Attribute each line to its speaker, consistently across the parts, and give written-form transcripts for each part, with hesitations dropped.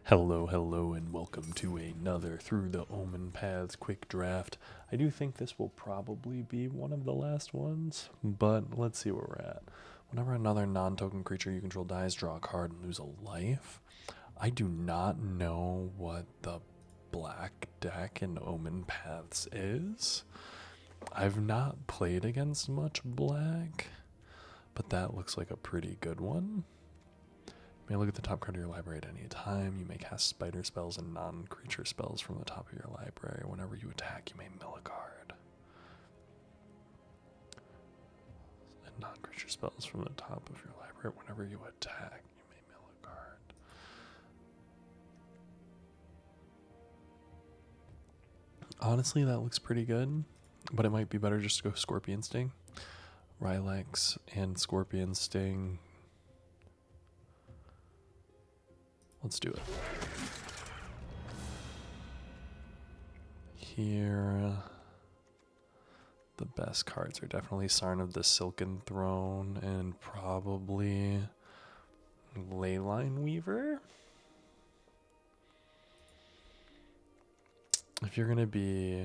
Speaker 1: Hello, and welcome to another Through the Omenpaths quick draft. I do think this will probably be one of the last ones, but let's see where we're at. Whenever another non-token creature you control dies, draw a card and lose a life. I do not know what the black deck in Omenpaths is. I've not played against much black, but that looks like a pretty good one. You may look at the top card of your library at any time. You may cast spider spells and non-creature spells from the top of your library. Whenever you attack, you may mill a card. And non-creature spells from the top of your library. Whenever you attack, you may mill a card. Honestly, that looks pretty good, but it might be better just to go Scorpion Sting. Rylex and Scorpion Sting. Let's do it. Here, the best cards are definitely Sarn of the Silken Throne and probably Leyline Weaver. If you're going to be...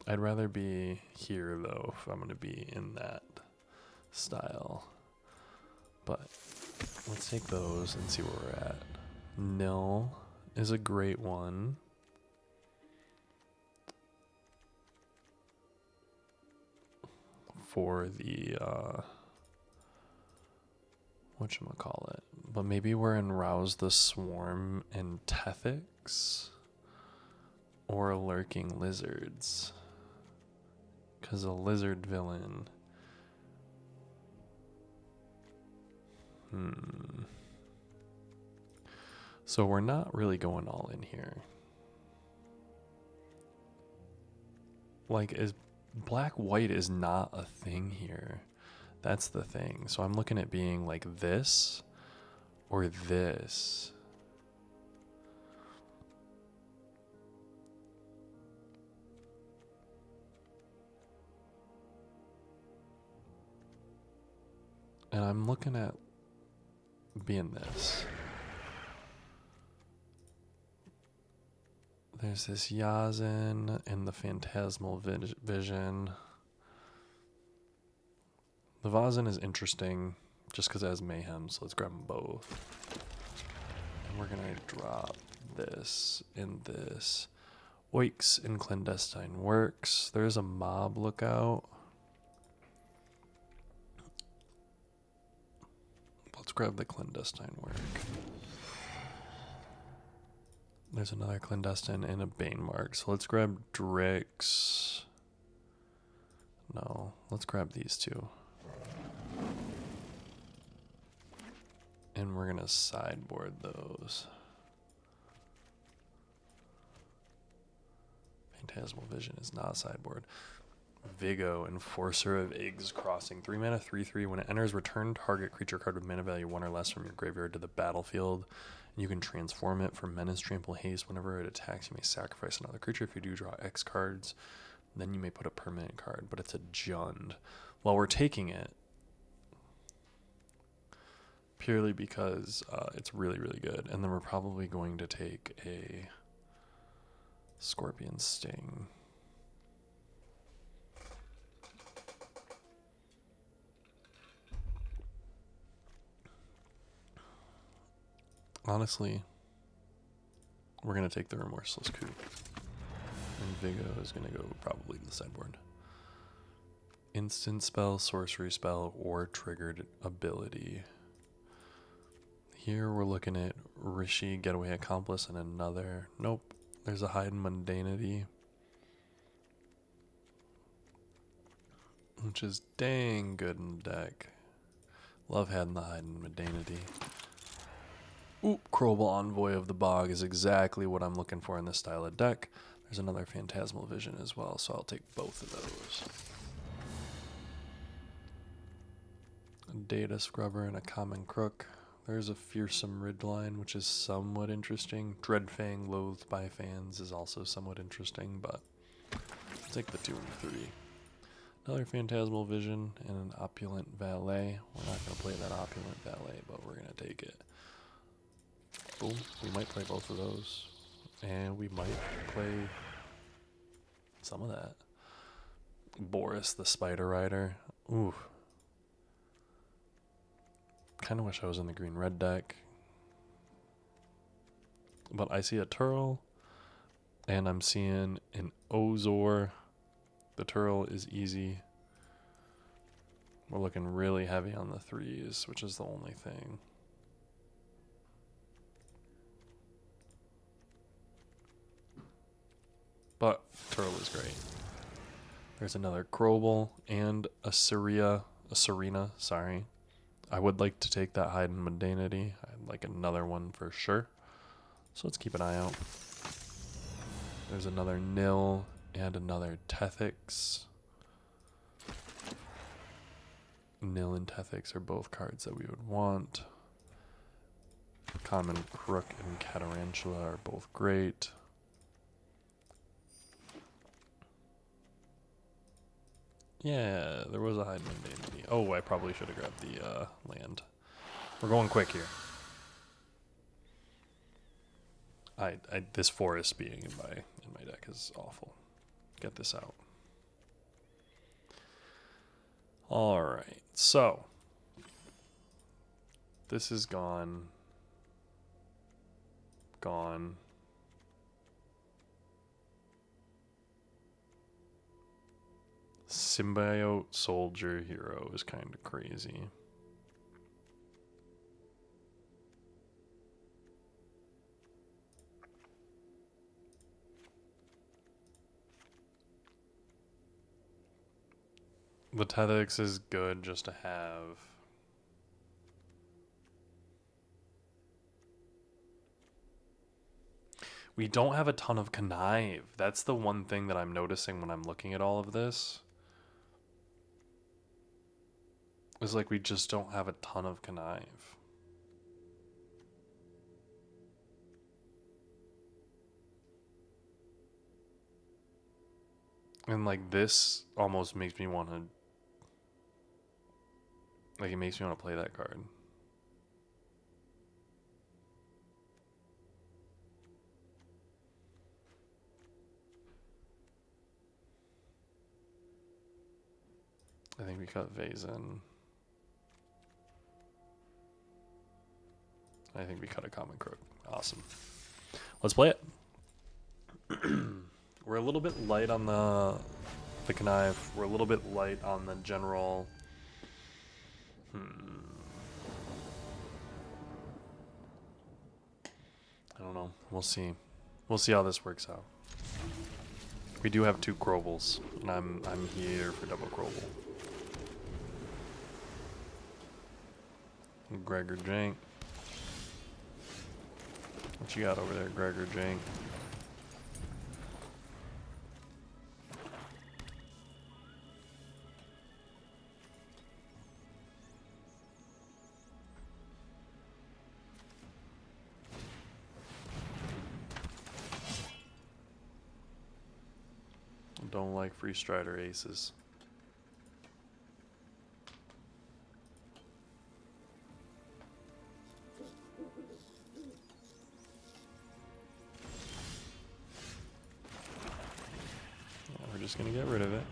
Speaker 1: I'd rather be here, though, if I'm going to be in that style. But let's take those and see where we're at. Nil is a great one. For the, whatchamacallit. But maybe we're in Rouse the Swarm and Tethix. Or Lurking Lizards. Because a lizard villain... So we're not really going all in here. Like, black-white is not a thing here. That's the thing. So I'm looking at being like this or this. And I'm looking at being this. There's this Yazin and the Phantasmal Vision. The Vazin is interesting just because it has Mayhem, so let's grab them both. And we're going to drop this and this. Oix and Clandestine works. There's a Mob Lookout. Let's grab the Clandestine work. There's another Clandestine and a Bane Mark. So let's grab Drix. No, let's grab these two. And we're going to sideboard those. Phantasmal Vision is not sideboard. Vigo, Enforcer of Eggs Crossing. 3 mana, 3/3. When it enters, return target creature card with mana value 1 or less from your graveyard to the battlefield. And you can transform it for Menace, Trample, Haste. Whenever it attacks, you may sacrifice another creature. If you do, draw X cards. Then you may put a permanent card, but it's a Jund. Well, we're taking it purely because it's really, really good. And then we're probably going to take a Scorpion Sting. Honestly, we're going to take the Remorseless Coup. And Vigo is going to go probably to the sideboard. Instant spell, sorcery spell, or triggered ability. Here we're looking at Rishi, Getaway Accomplice, and another. Nope, there's a Hide and Mundanity. Which is dang good in the deck. Love having the Hide and Mundanity. Oop, Crowball Envoy of the Bog is exactly what I'm looking for in this style of deck. There's another Phantasmal Vision as well, so I'll take both of those. A Data Scrubber and a Common Crook. There's a Fearsome Ridline, which is somewhat interesting. Dreadfang, Loathed by Fans, is also somewhat interesting, but I'll take the 2 and 3. Another Phantasmal Vision and an Opulent Valet. We're not going to play that Opulent Valet, but we're going to take it. Boom. We might play both of those. And we might play some of that. Boris the Spider Rider. Ooh. Kind of wish I was in the green-red deck. But I see a Turl. And I'm seeing an Ozor. The Turl is easy. We're looking really heavy on the 3s, which is the only thing. But Turtle is great. There's another Crobel and a Serena, sorry. I would like to take that Hide and Mundanity. I'd like another one for sure. So let's keep an eye out. There's another Nil and another Tethix. Nil and Tethix are both cards that we would want. Common Crook and Catarantula are both great. Yeah, there was a Hide Mundanity. Oh, I probably should have grabbed the land. We're going quick here. This forest being in my deck is awful. Get this out. All right, so this is gone. Symbiote Soldier Hero is kind of crazy. The Tethix is good just to have. We don't have a ton of Connive. That's the one thing that I'm noticing when I'm looking at all of this. It's like we just don't have a ton of Connive. And like this almost makes me want to, like it makes me want to play that card. I think we cut Vazen. I think we cut a Common Crook. Awesome. Let's play it. We're a little bit light on the Connive. We're a little bit light on the general. I don't know. We'll see. We'll see how this works out. We do have 2 Crobels, and I'm here for double Crobel. Gregor Jank. What you got over there, Gregor Jank? Don't like Free Strider aces. Yeah, we're just gonna get rid of it,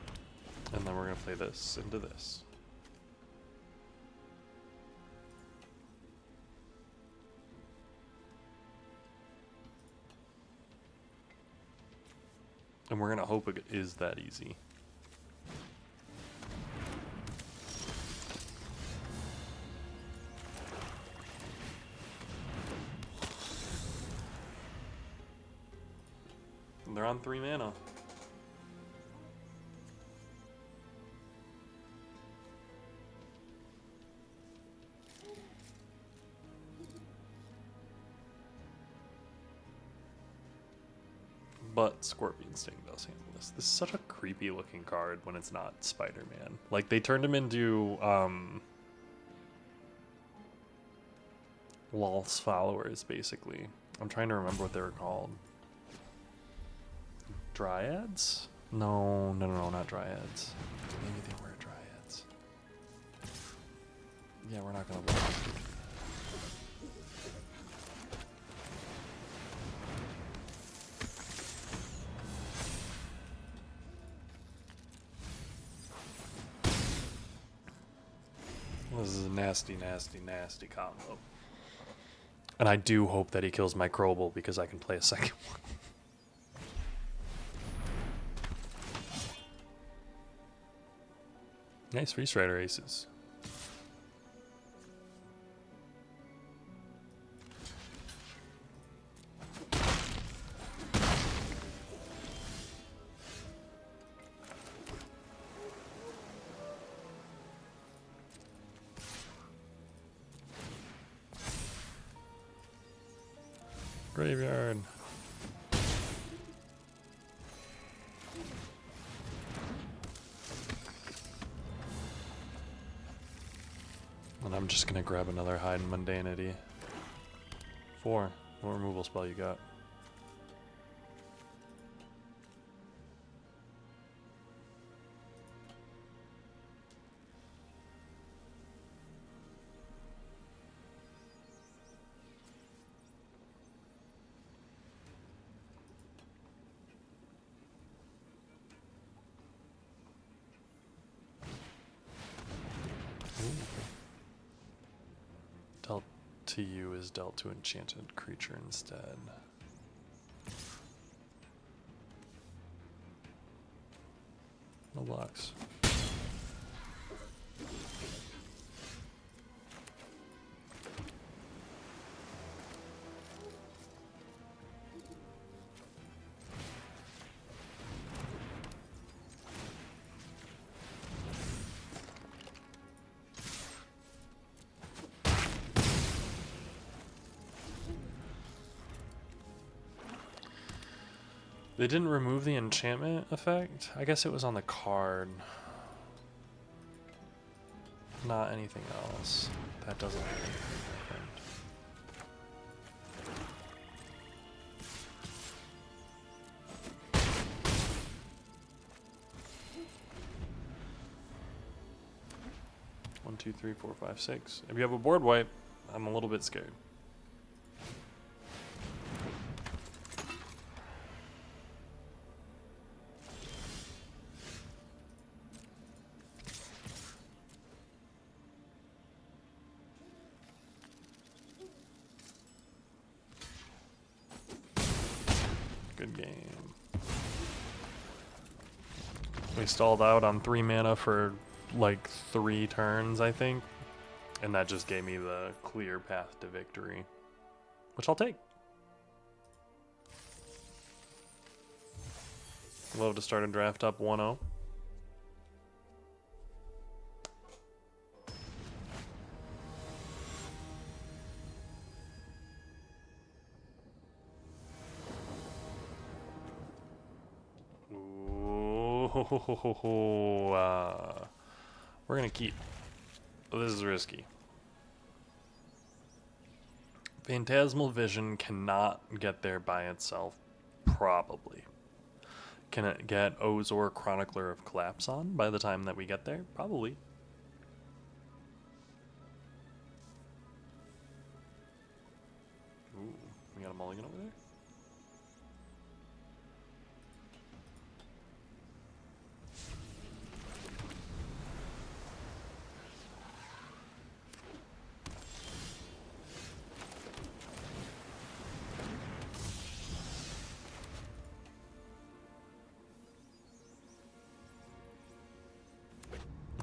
Speaker 1: and then we're gonna play this into this. And we're gonna hope it is that easy. And they're on 3 mana. But Scorpion Sting does handle this. This is such a creepy looking card when it's not Spider-Man. Like, they turned him into Lolth's followers, basically. I'm trying to remember what they were called. Dryads? No, not Dryads. Maybe they were Dryads. Yeah, we're not gonna look. This is a nasty, nasty, nasty combo. And I do hope that he kills my Crobel because I can play a second one. Nice Free Strider aces. Graveyard. And I'm just gonna grab another Hide Mundanity. 4. What removal spell you got? Dealt to you is dealt to enchanted creature instead. No blocks. They didn't remove the enchantment effect? I guess it was on the card. Not anything else. That doesn't make anything different. One, two, three, four, five, six. If you have a board wipe, I'm a little bit scared. Good game. We stalled out on 3 mana for like 3 turns, I think. And that just gave me the clear path to victory, which I'll take. Love to start a draft up 1-0. We're gonna keep. Oh, this is risky. Phantasmal Vision cannot get there by itself, probably. Can it get Ozor Chronicler of Collapse on by the time that we get there? Probably. Ooh, we got a mulligan over there?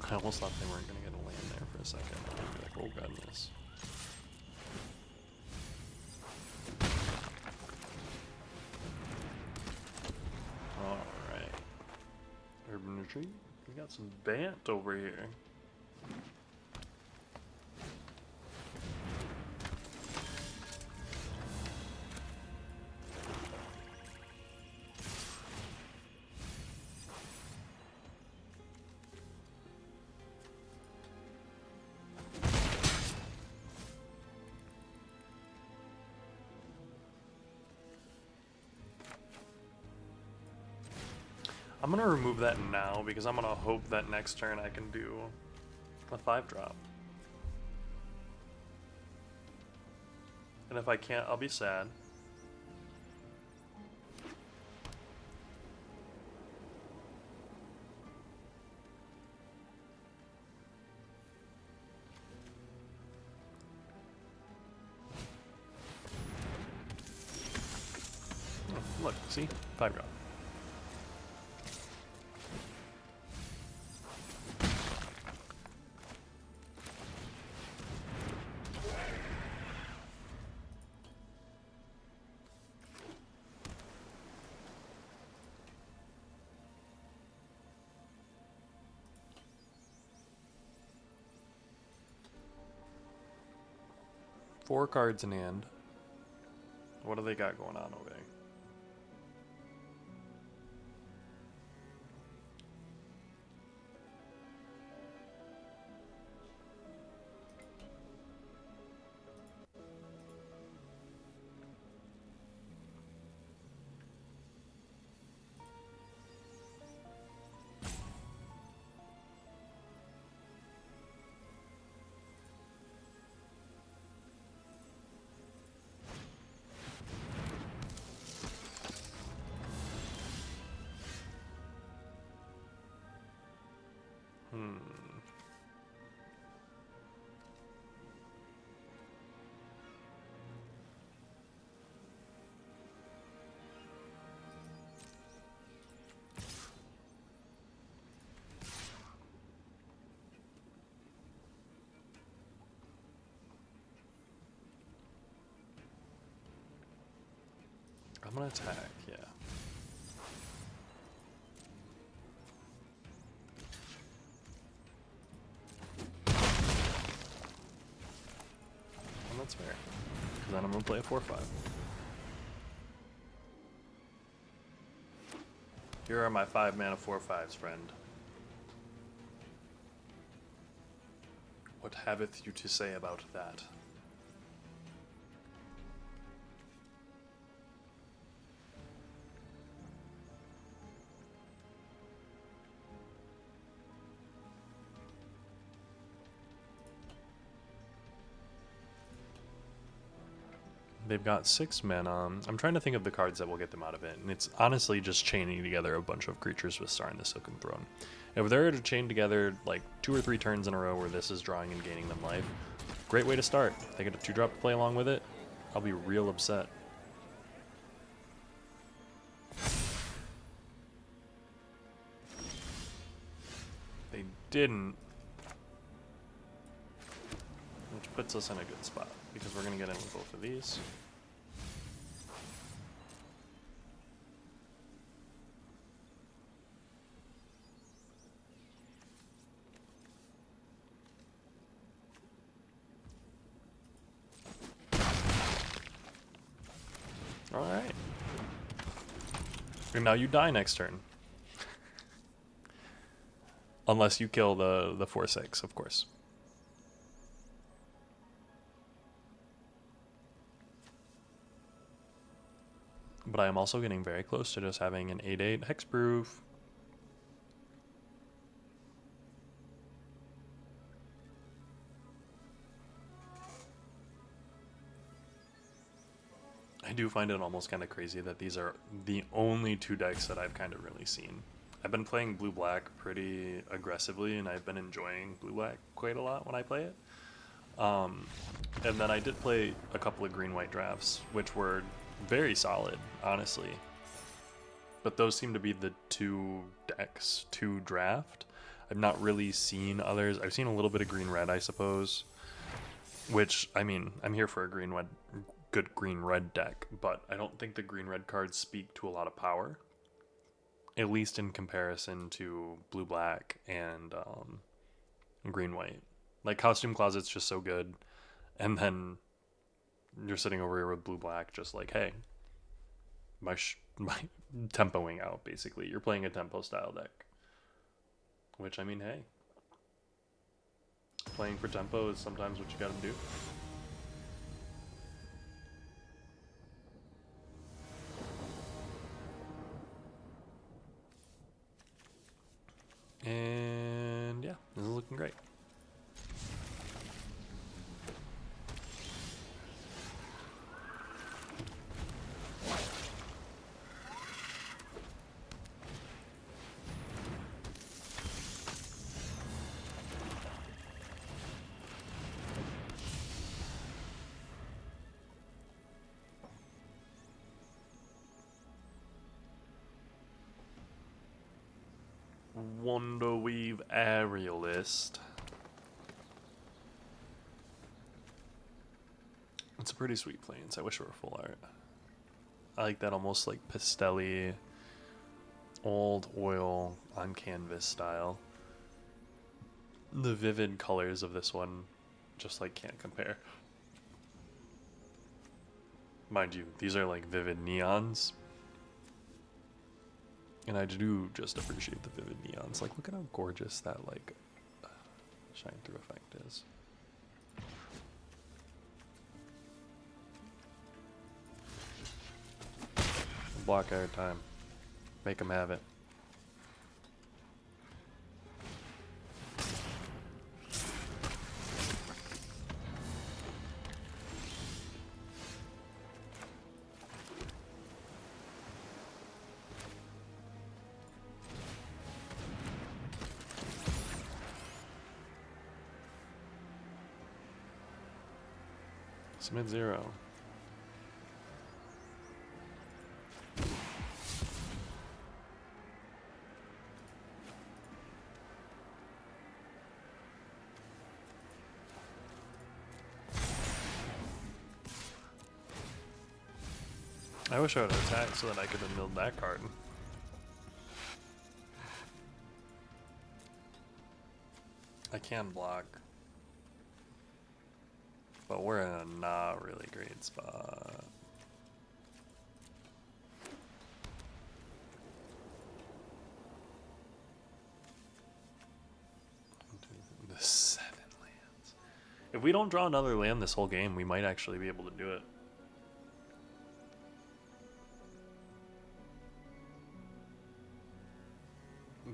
Speaker 1: I almost thought they weren't going to get a land there for a second. I'd be like, oh goodness. Alright. Urban Retreat. We got some Bant over here. I'm going to remove that now because I'm going to hope that next turn I can do a 5-drop. And if I can't, I'll be sad. Look, see? 5-drop. Four cards in hand. What do they got going on over there? I'm gonna attack, yeah. And that's fair. Because then I'm gonna play a 4/5. Here are my 5-mana 4/5s, friend. What haveth you to say about that? They've got 6 mana. I'm trying to think of the cards that will get them out of it, and it's honestly just chaining together a bunch of creatures with Star in the Silken Throne. If they're to chain together like 2 or 3 turns in a row where this is drawing and gaining them life, great way to start. If they get a 2-drop to play along with it, I'll be real upset. They didn't, which puts us in a good spot because we're going to get in with both of these. Alright. And now you die next turn. Unless you kill the 4/6, of course. But I am also getting very close to just having an 8/8 hexproof. I do find it almost kind of crazy that these are the only 2 decks that I've kind of really seen. I've been playing blue-black pretty aggressively, and I've been enjoying blue-black quite a lot when I play it. And then I did play a couple of green-white drafts, which were very solid, honestly. But those seem to be the 2 decks to draft. I've not really seen others. I've seen a little bit of green-red, I suppose. Which, I mean, I'm here for a good green-red deck, but I don't think the green-red cards speak to a lot of power. At least in comparison to blue-black and green-white. Like, Costume Closet's just so good. And then you're sitting over here with blue-black just like, hey, my tempoing out, basically. You're playing a tempo-style deck. Which, I mean, hey. Playing for tempo is sometimes what you gotta do. And yeah, this is looking great. Wonderweave Aerialist. It's a pretty sweet plains. I wish it were full art. I like that almost like pastel-y, old oil on canvas style. The vivid colors of this one just like can't compare. Mind you, these are like vivid neons. And I do just appreciate the vivid neons. Like, look at how gorgeous that like shine through effect is. Block air time. Make them have it. Submit 0. I wish I would have attacked so that I could have milled that card. I can block. But we're in a not really great spot. The 7 lands. If we don't draw another land this whole game, we might actually be able to do it.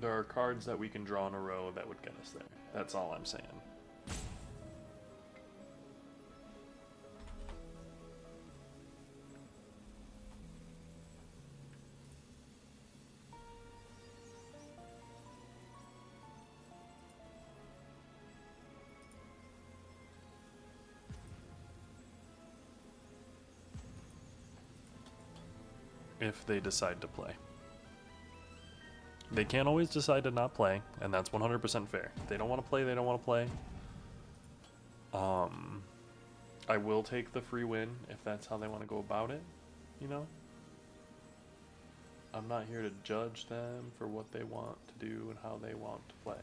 Speaker 1: There are cards that we can draw in a row that would get us there. That's all I'm saying. If they decide to play. They can't always decide to not play, and that's 100% fair. If they don't want to play, they don't want to play. I will take the free win if that's how they want to go about it, you know? I'm not here to judge them for what they want to do and how they want to play.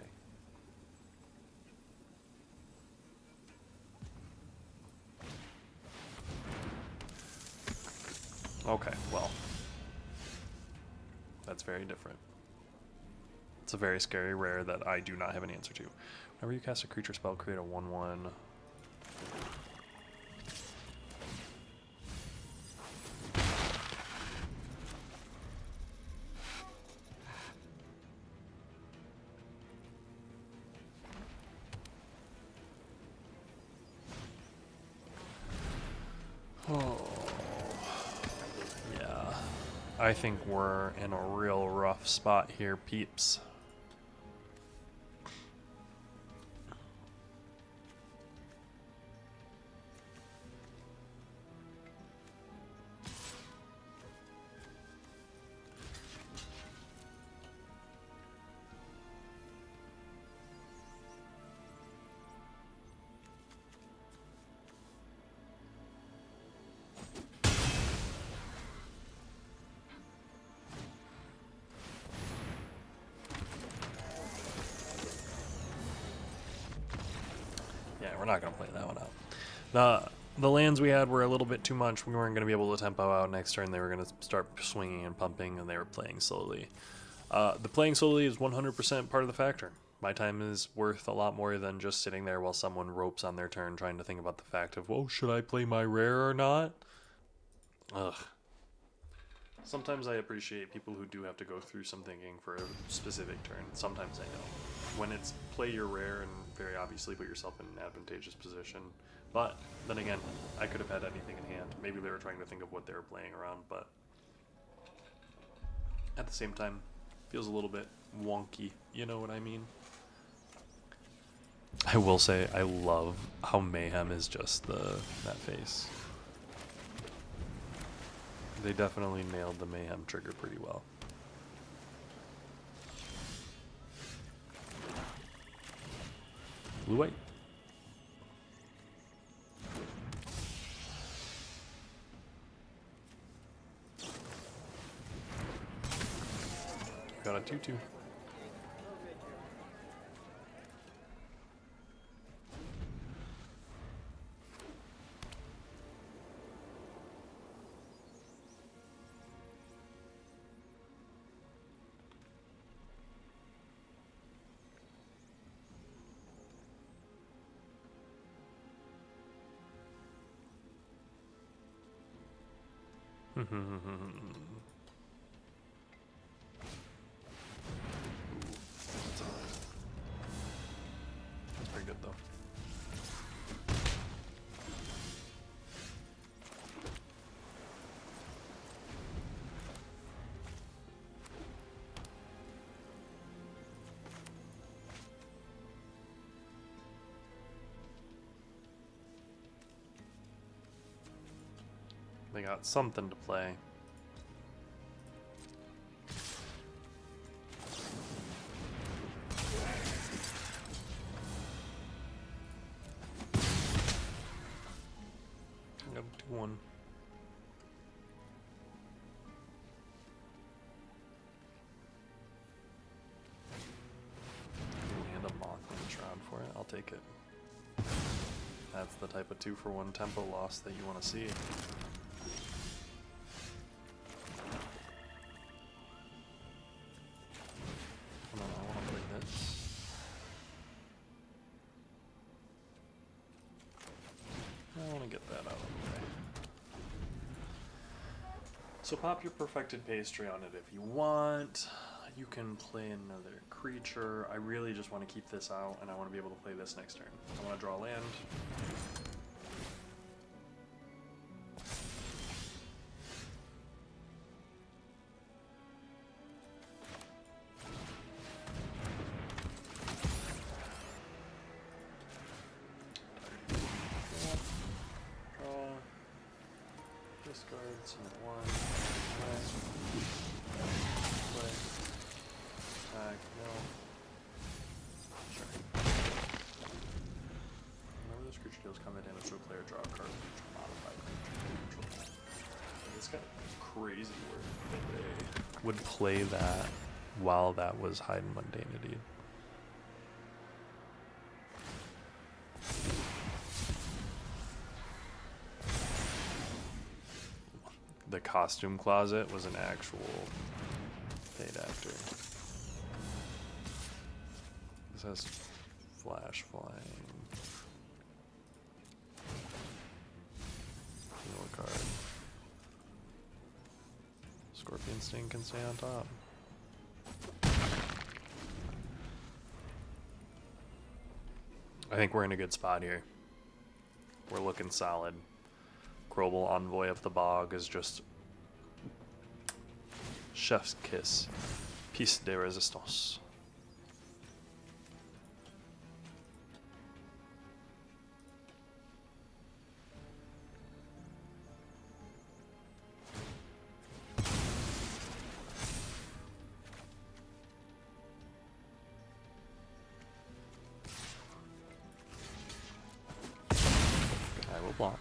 Speaker 1: Okay, well. That's very different. It's a very scary rare that I do not have an answer to. Whenever you cast a creature spell, create a 1/1. Oh, yeah. I think we're in a real rough spot here, peeps. We're not going to play that one out. The lands we had were a little bit too much. We weren't going to be able to tempo out next turn. They were going to start swinging and pumping, and they were playing slowly. The playing slowly is 100% part of the factor. My time is worth a lot more than just sitting there while someone ropes on their turn trying to think about the fact of, oh, should I play my rare or not? Ugh. Sometimes I appreciate people who do have to go through some thinking for a specific turn. Sometimes I don't. When it's play your rare and very obviously put yourself in an advantageous position. But then again, I could have had anything in hand. Maybe they were trying to think of what they were playing around, but at the same time, feels a little bit wonky. You know what I mean? I will say I love how Mayhem is just that face. They definitely nailed the Mayhem trigger pretty well. Blue-white. Got a 2/2. That's pretty good though. They got something to play. Got a 2/1. And a Mothman Shroud for it. I'll take it. That's the type of 2-for-1 tempo loss that you want to see. Hold on, I want to play this. I want to get that out of the way. So pop your Perfected Pastry on it if you want. You can play another creature. I really just want to keep this out, and I want to be able to play this next turn. I want to draw land. Discard some 1, play, attack, no. Sure. Whenever this creature deals combat damage to a player, draw a card, modify creature control. It's got crazy work that they would play that while that was Hide Mundanity. The Costume Closet was an actual paid actor. This has flash flying. Heal a card. Scorpion Sting can stay on top. I think we're in a good spot here. We're looking solid. Global Envoy of the Bog is just chef's kiss. Piece de resistance. I will block.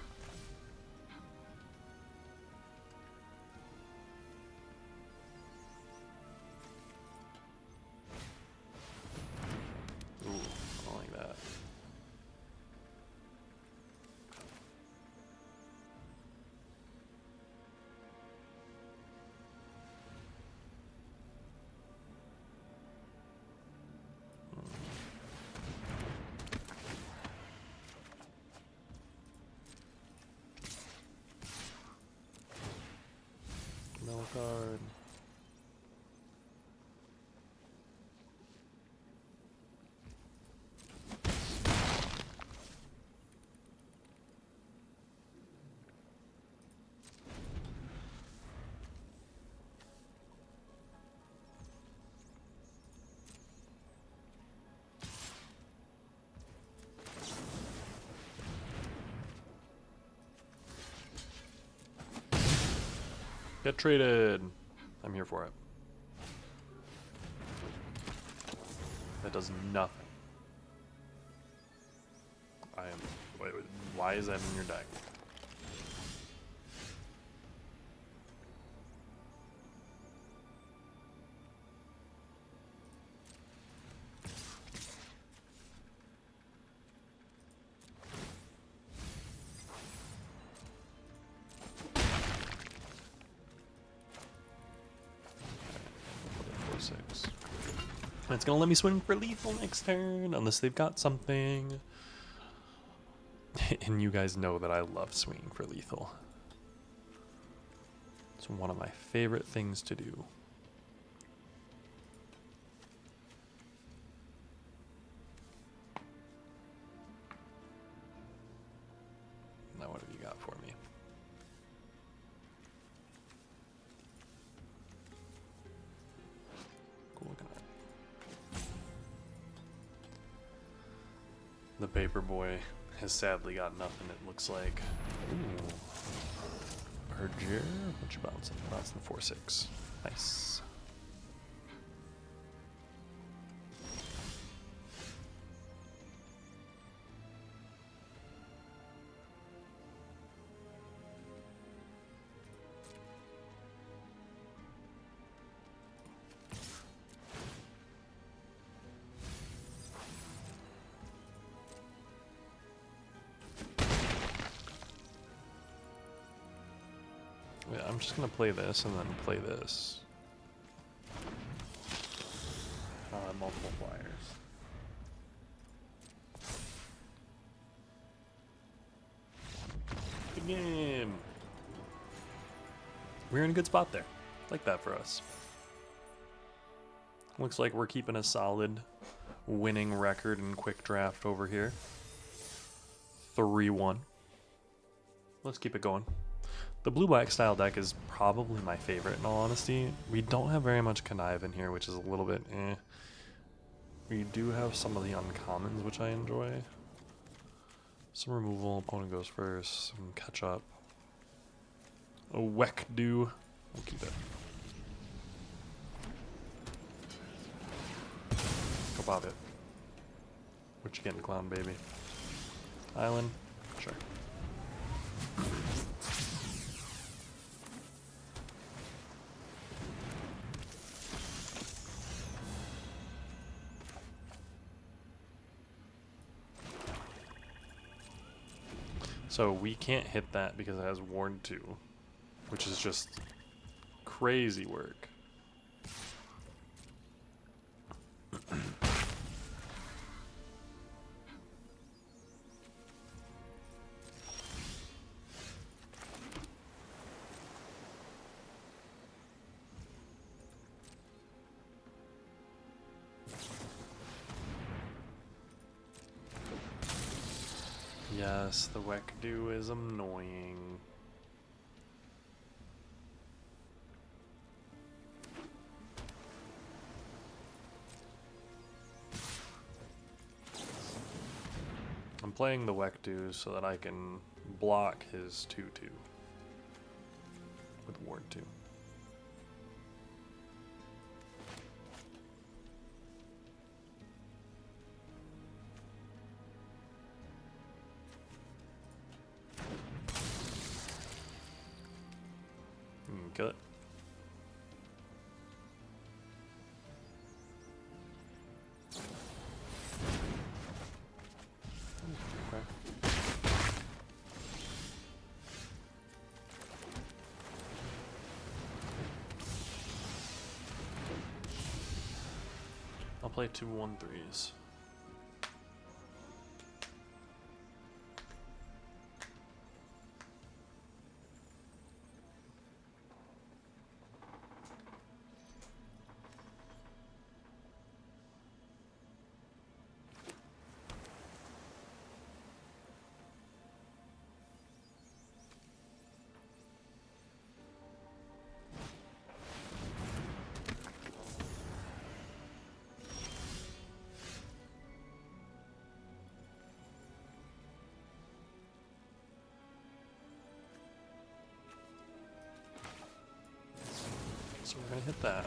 Speaker 1: Mill card. Get traded. I'm here for it. That does nothing. I am. Wait, why is that in your deck? It's gonna let me swing for lethal next turn, unless they've got something. And you guys know that I love swinging for lethal. It's one of my favorite things to do. Now what have you got for me? Cool looking art. The paper boy has sadly got nothing, it looks like. Ooh. Berger? What you bouncing? Bouncing 4/6. Nice. Yeah, I'm just gonna play this and then play this. Multiple flyers. Good game. We're in a good spot there. Like that for us. Looks like we're keeping a solid winning record in quick draft over here. 3-1. Let's keep it going. The blue-black style deck is probably my favorite, in all honesty. We don't have very much connive in here, which is a little bit eh. We do have some of the uncommons, which I enjoy. Some removal, opponent goes first, some catch up. A Wekdu, we'll keep it. Go bob it. What you getting, clown baby? Island? Sure. So we can't hit that because it has Ward 2, which is just crazy work. Yes, the Wekdu is annoying. I'm playing the Wekdu so that I can block his 2/2 with Ward 2. Kill it. Okay. I'll play 2 1/3s. So we're going to hit that.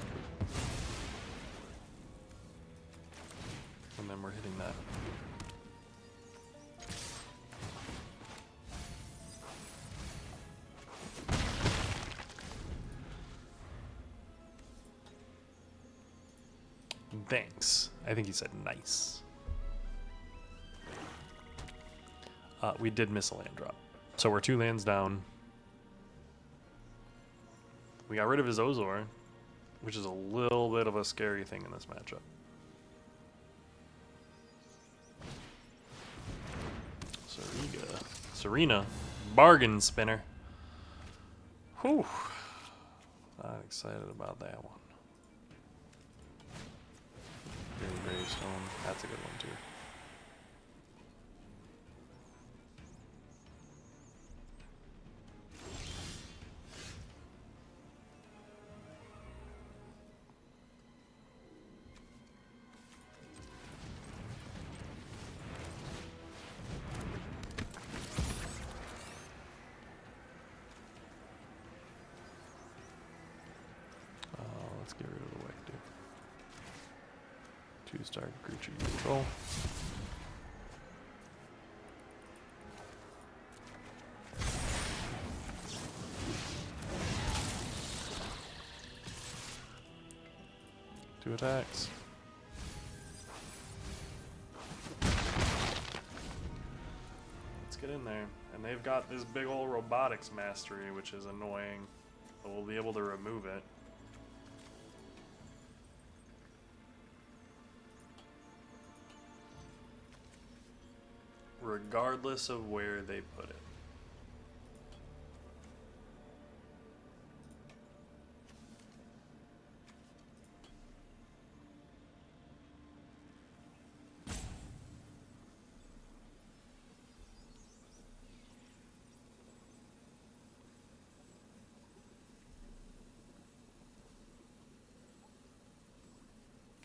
Speaker 1: And then we're hitting that. Thanks. I think he said nice. We did miss a land drop. So we're 2 lands down. We got rid of his Ozor, which is a little bit of a scary thing in this matchup. Serena, bargain spinner. Whew. Not excited about that one. Gravestone, that's a good one too. Let's get rid of the Wektu. 2-star creature control. Two attacks. Let's get in there. And they've got this big old robotics mastery, which is annoying, but we'll be able to remove it. Regardless of where they put it.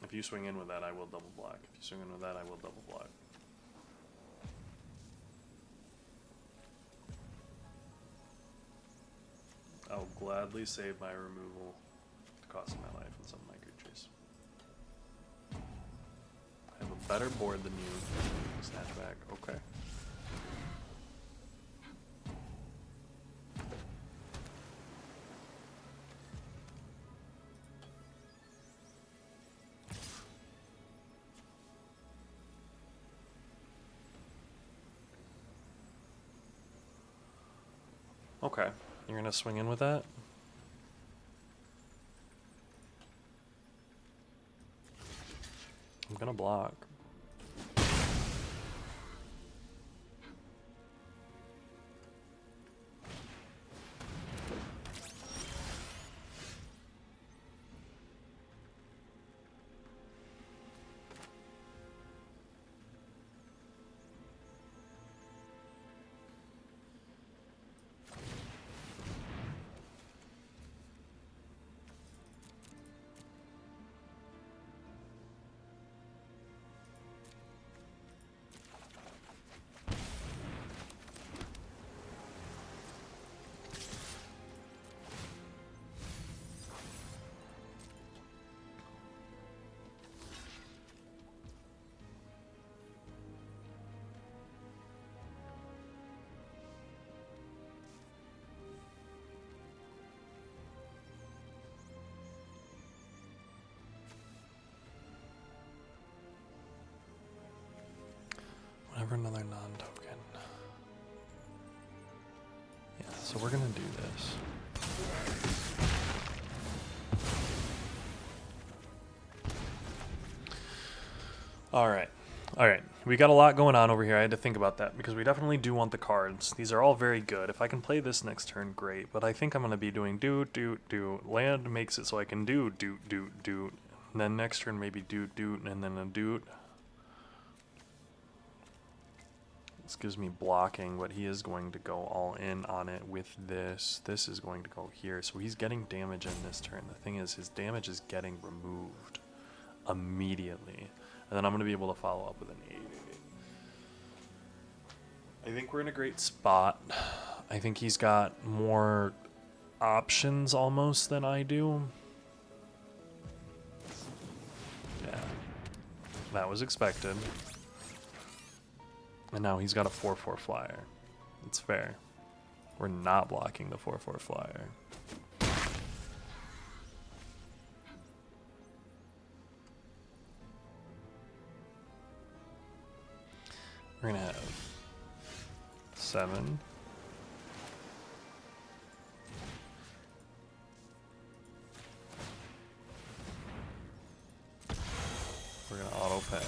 Speaker 1: If you swing in with that, I will double block. If you swing in with that, I will double block. I'll gladly save my removal at the cost of my life and some of my creatures. I have a better board than you. Snatchback, okay. Okay, you're gonna swing in with that? I'm gonna block. Whenever another non-token. Yeah, so we're gonna do this. Alright. Alright. We got a lot going on over here. I had to think about that because we definitely do want the cards. These are all very good. If I can play this next turn, great. But I think I'm gonna be doing do. Land makes it so I can do. And then next turn maybe do, and then a do. This gives me blocking, but he is going to go all in on it with this. This is going to go here. So he's getting damage in this turn. The thing is, his damage is getting removed immediately. And then I'm going to be able to follow up with an 8. I think we're in a great spot. I think he's got more options almost than I do. Yeah. That was expected. And now he's got a 4/4 flyer. It's fair. We're not blocking the 4/4 flyer. We're gonna have 7. We're gonna auto pay.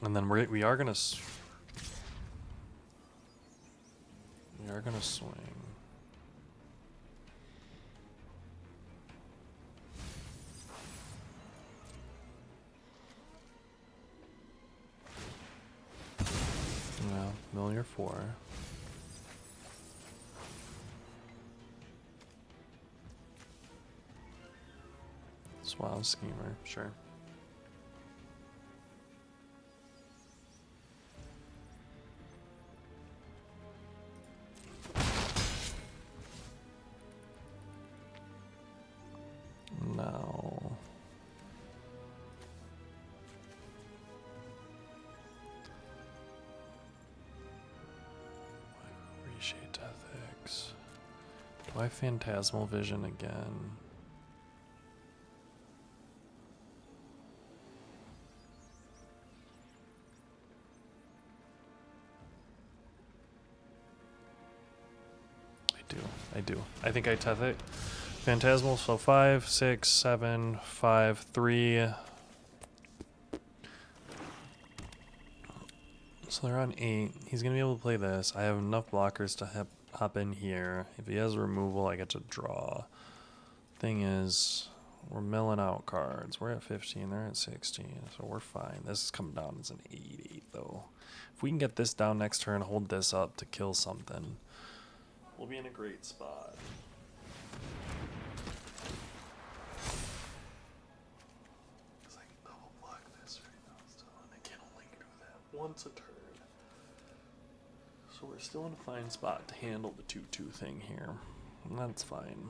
Speaker 1: And then we are gonna swing. Yeah, mill your 4. Swab schemer, sure. No. Reshape ethics. Do I have Phantasmal Vision again? I do. I think I Tethic. Phantasmal, so 5, 6, 7, 5, 3. So they're on 8. He's going to be able to play this. I have enough blockers to hop in here. If he has removal, I get to draw. Thing is, we're milling out cards. We're at 15, they're at 16, so we're fine. This is coming down as an 8-8, though. If we can get this down next turn, hold this up to kill something, we'll be in a great spot. Because I can double block this right now still, and I can only do that once a turn. So we're still in a fine spot to handle the 2-2 thing here. And that's fine.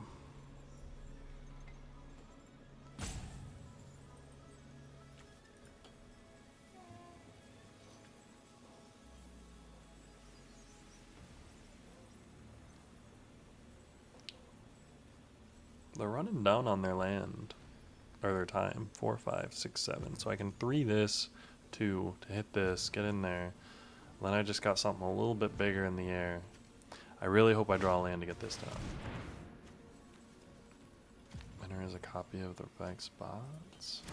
Speaker 1: They're running down on their land, or their time. 4, 5, 6, 7. So I can 3 this, 2 to hit this, get in there. Then I just got something a little bit bigger in the air. I really hope I draw land to get this down. Winner is a copy of the back spots.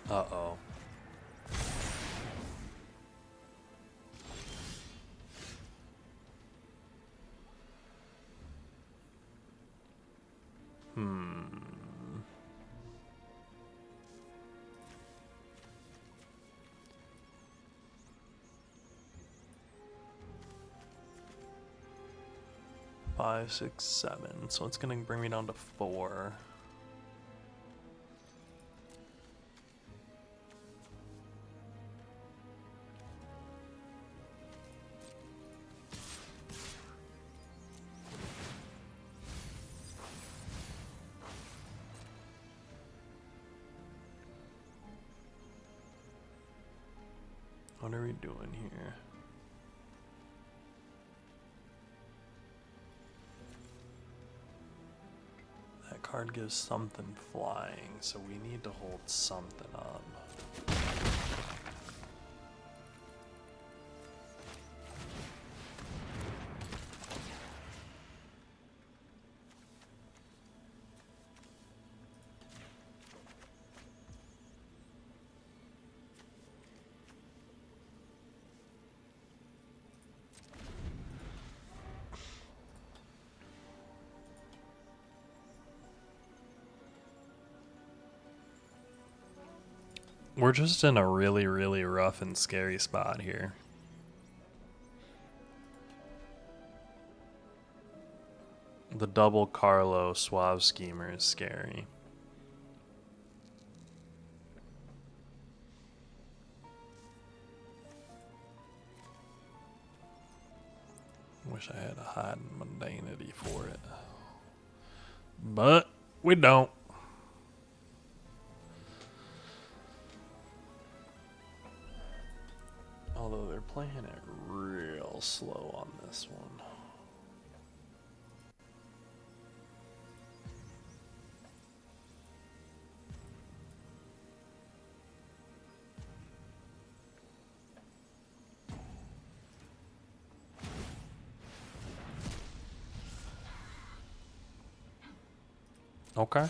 Speaker 1: Uh-oh. Hmm. Five, 6, 7. So it's gonna bring me down to 4. What are we doing here? That card gives something flying, so we need to hold something up. We're just in a really, really rough and scary spot here. The double Carlo Suave Schemer is scary. Wish I had a hide mundanity for it. But we don't. Okay.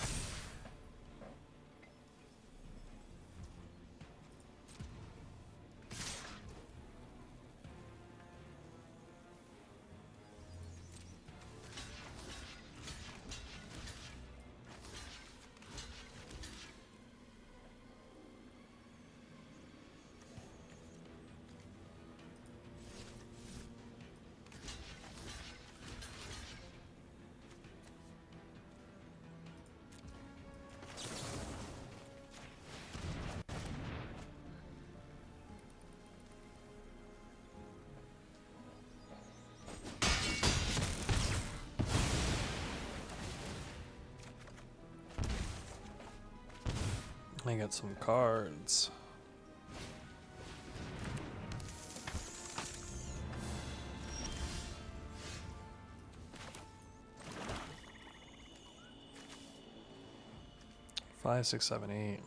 Speaker 1: I got some cards. Five, six, seven, eight.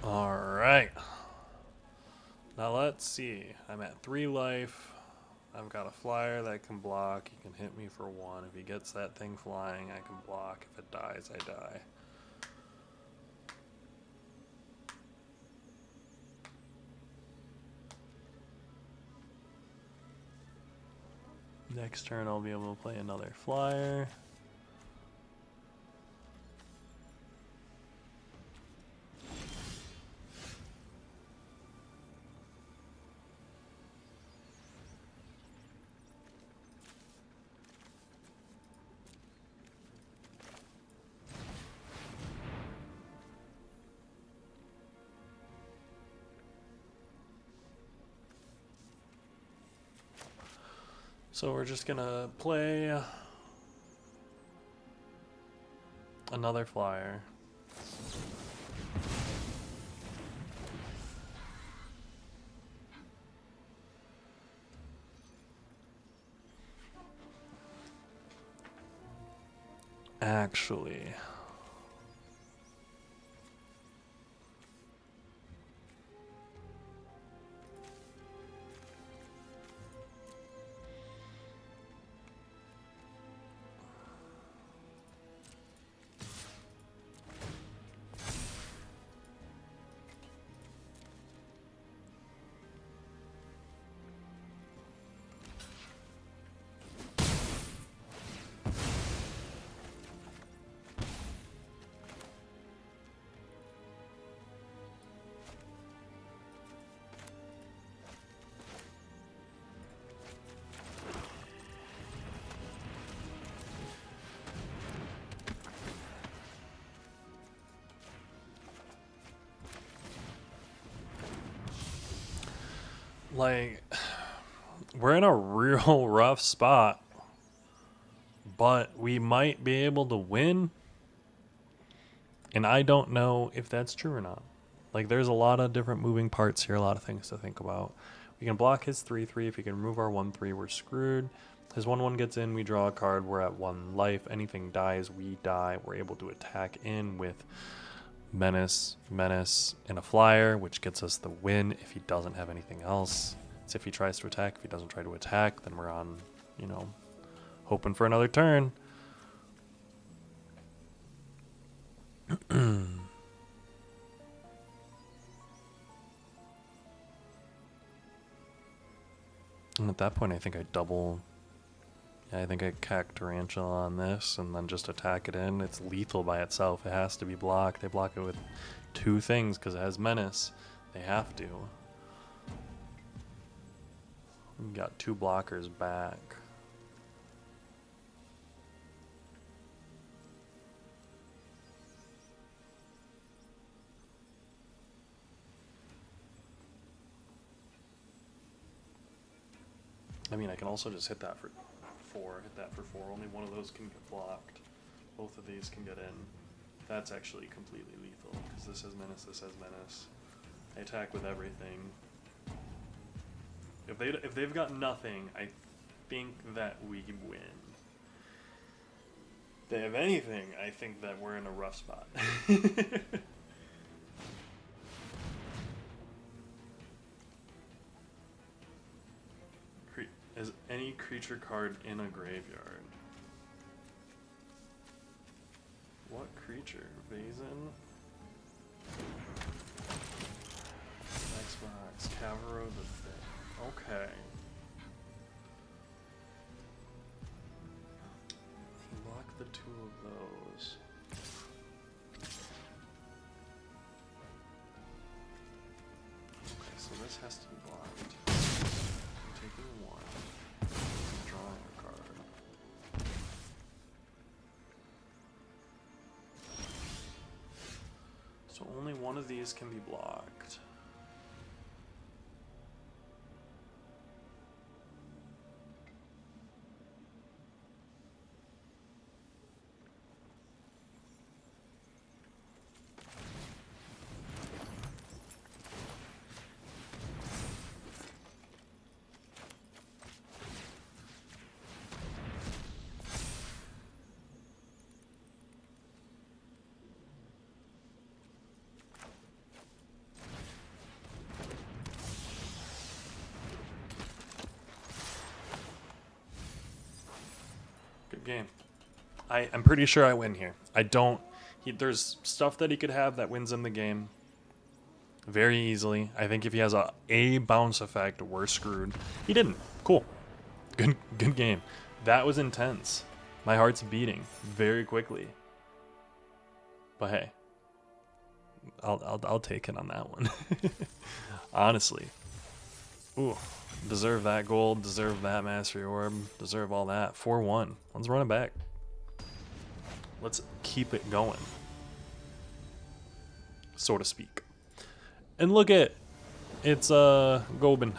Speaker 1: All right. Now let's see. I'm at 3 life. I've got a flyer that can block. He can hit me for 1. If he gets that thing flying, I can block. If it dies, I die. Next turn, I'll be able to play another flyer. So we're just gonna play another flyer. Actually, like, we're in a real rough spot, but we might be able to win. And I don't know if that's true or not. Like, there's a lot of different moving parts here, a lot of things to think about. We can block his 3/3. If he can remove our 1/3, we're screwed. His 1/1 gets in, we draw a card, we're at 1 life. Anything dies, we die. We're able to attack in with Menace, and a flyer, which gets us the win if he doesn't have anything else. It's if he tries to attack. If he doesn't try to attack, then we're on, hoping for another turn. And at that point, I think I double. Yeah, I think I cack Tarantula on this and then just attack it in. It's lethal by itself. It has to be blocked. They block it with 2 things because it has Menace. They have to. We got 2 blockers back. I mean, I can also just hit that for 4. Hit that for 4. Only one of those can get blocked. Both of these can get in. That's actually completely lethal, because this has menace, this has menace. I attack with everything. If they've got nothing, I think that we win. If they have anything, I think that we're in a rough spot. Is any creature card in a graveyard? What creature? Vazen? Xbox. Cavaro the Fifth. Okay. Block the 2 of those. Okay, so this has to be blocked. I'm taking 1. Drawing a card. So only one of these can be blocked. Game. I'm pretty sure I win here. I don't. There's stuff that he could have that wins him the game very easily. I think if he has a bounce effect, we're screwed. He didn't. Cool. Good game. That was intense. My heart's beating very quickly. But hey, I'll take it on that one. Honestly. Ooh. Deserve that gold, deserve that mastery orb, deserve all that. 4-1. Let's run it back. Let's keep it going. So to speak. And look at it's Gobin.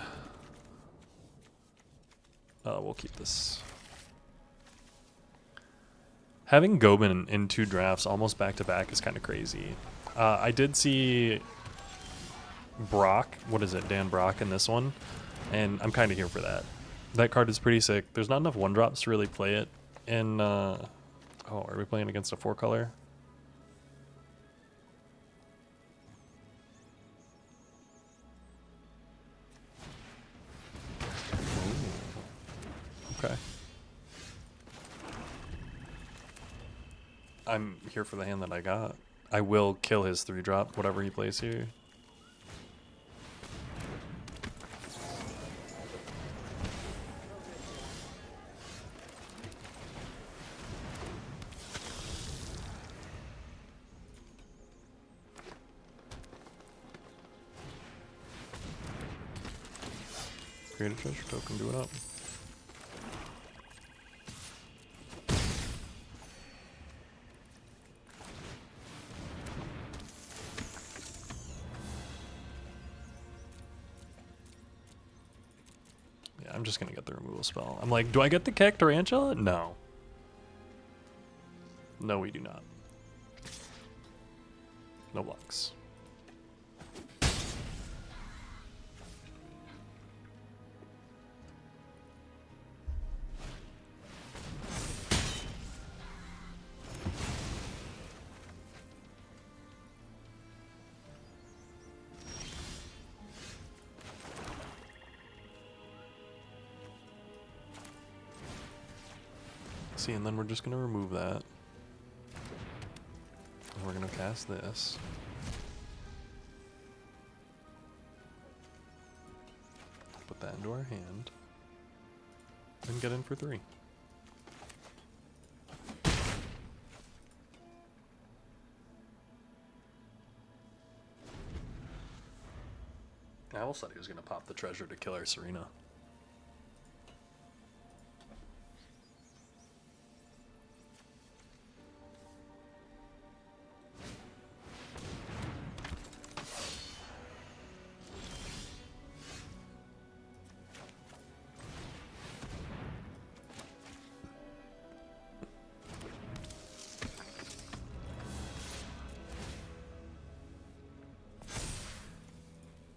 Speaker 1: We'll keep this. Having Gobin in 2 drafts almost back to back is kind of crazy. I did see Brock, what is it, Dan Brock in this one. And I'm kind of here for that. That card is pretty sick. There's not enough 1-drops to really play it. And, oh, are we playing against a 4-color? Okay. I'm here for the hand that I got. I will kill his 3-drop, whatever he plays here. Create a treasure token, do it up. Yeah, I'm just gonna get the removal spell. I'm like, do I get the Keck Tarantula? No. No, we do not. No blocks. See, and then we're just going to remove that. And we're going to cast this. Put that into our hand. And get in for 3. I almost thought he was going to pop the treasure to kill our Serena.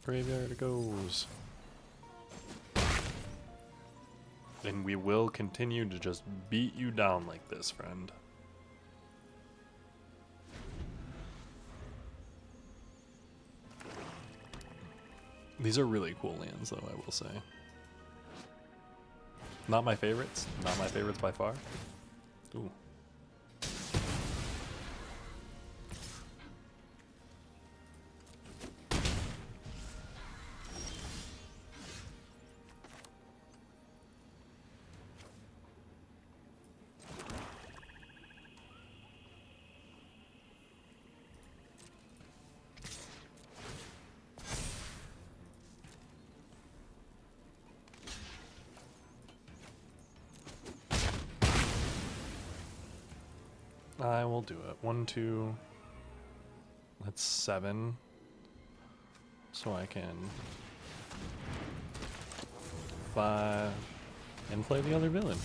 Speaker 1: Graveyard it goes. And we will continue to just beat you down like this, friend. These are really cool lands, though, I will say. Not my favorites. Not my favorites by far. Ooh. I will do it. 1, 2. That's 7. So I can 5 and play the other villain.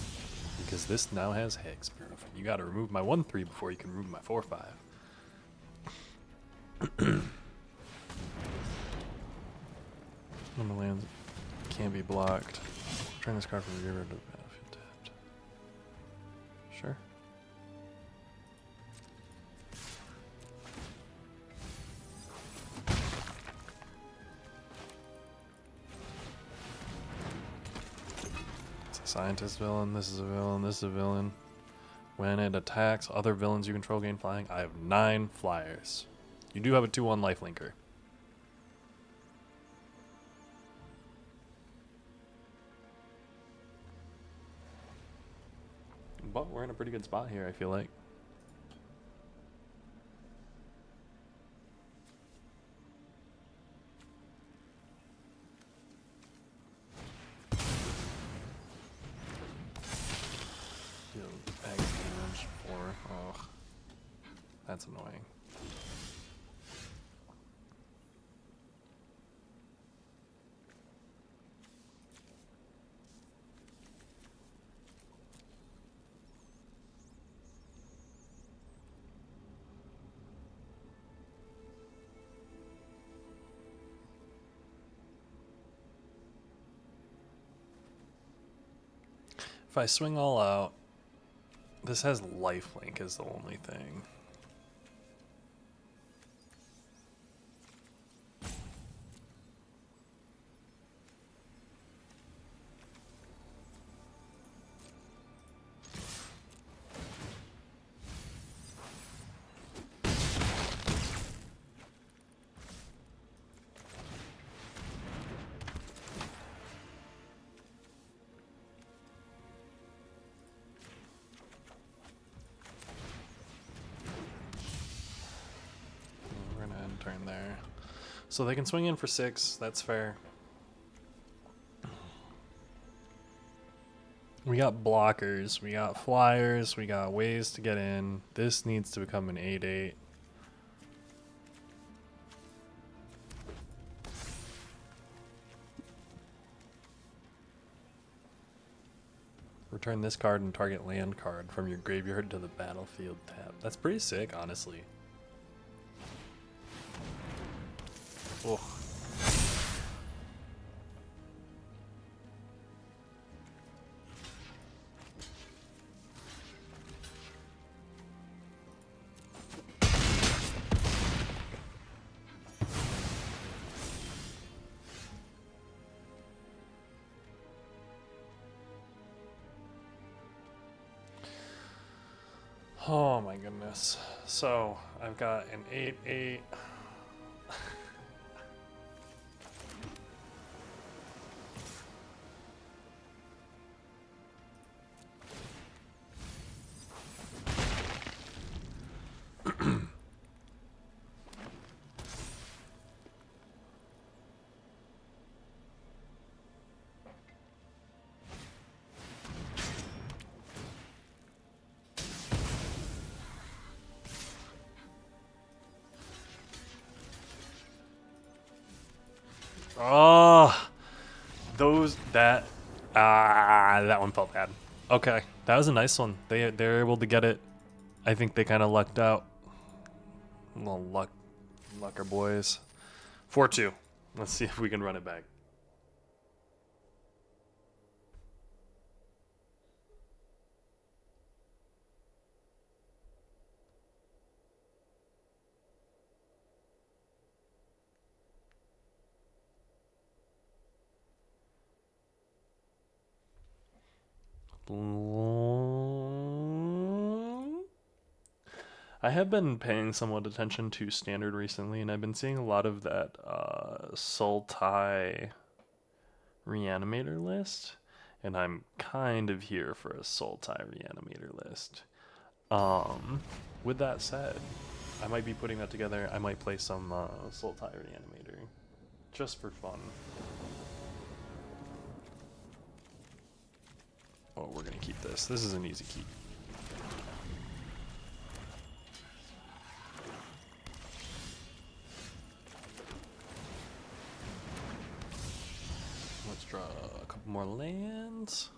Speaker 1: Because this now has Hexproof. You gotta remove my 1/3 before you can remove my 4/5. Number lands can't be blocked. Turn this card from the graveyard to the battlefield tapped. Sure. Scientist villain, this is a villain, this is a villain. When it attacks other villains you control gain flying. I have 9 flyers. You do have a 2/1 lifelinker. But we're in a pretty good spot here, I feel like. Oh, that's annoying. If I swing all out, this has lifelink is the only thing. Turn there. So they can swing in for 6, that's fair. We got blockers, we got flyers, we got ways to get in. This needs to become an 8/8. Return this card and target land card from your graveyard to the battlefield tab. That's pretty sick, honestly. Oh. Oh my goodness. So I've got an 8/8. Oh, that one felt bad. Okay, that was a nice one. They're able to get it. I think they kind of lucked out. A little lucker boys. 4-2. Let's see if we can run it back. I have been paying somewhat attention to standard recently, and I've been seeing a lot of that Sultai reanimator list, and I'm kind of here for a Sultai reanimator list. With that said, I might be putting that together. I might play some Sultai reanimator, just for fun. Oh, we're gonna keep this. This is an easy keep. Let's draw a couple more lands.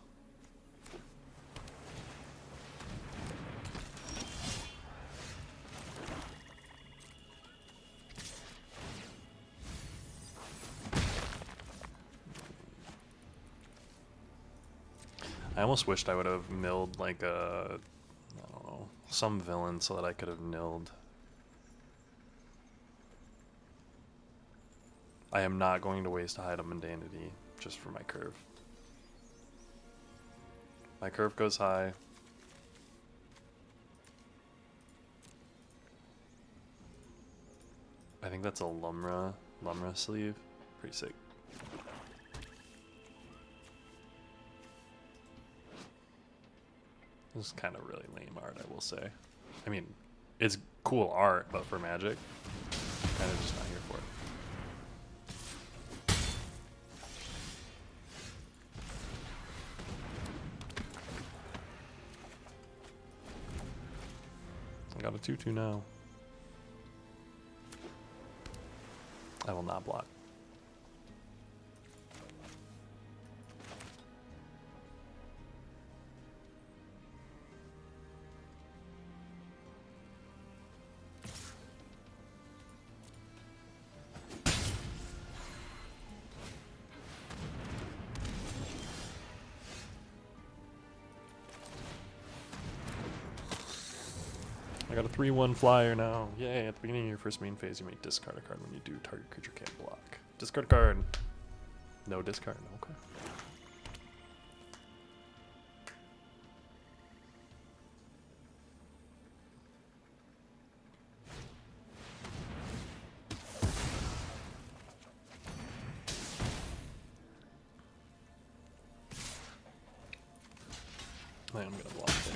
Speaker 1: I almost wished I would have milled like a, I don't know, some villain so that I could have milled. I am not going to waste a Hide of Mundanity just for my curve. My curve goes high. I think that's a Lumra sleeve. Pretty sick. This is kind of really lame art, I will say. I mean, it's cool art, but for Magic, kind of just not here for it. I got a 2/2 now. I will not block. I got a 3/1 flyer now. Yay, at the beginning of your first main phase, you may discard a card when you do. Target creature can't block. Discard a card. No discard. Okay. I am going to block there.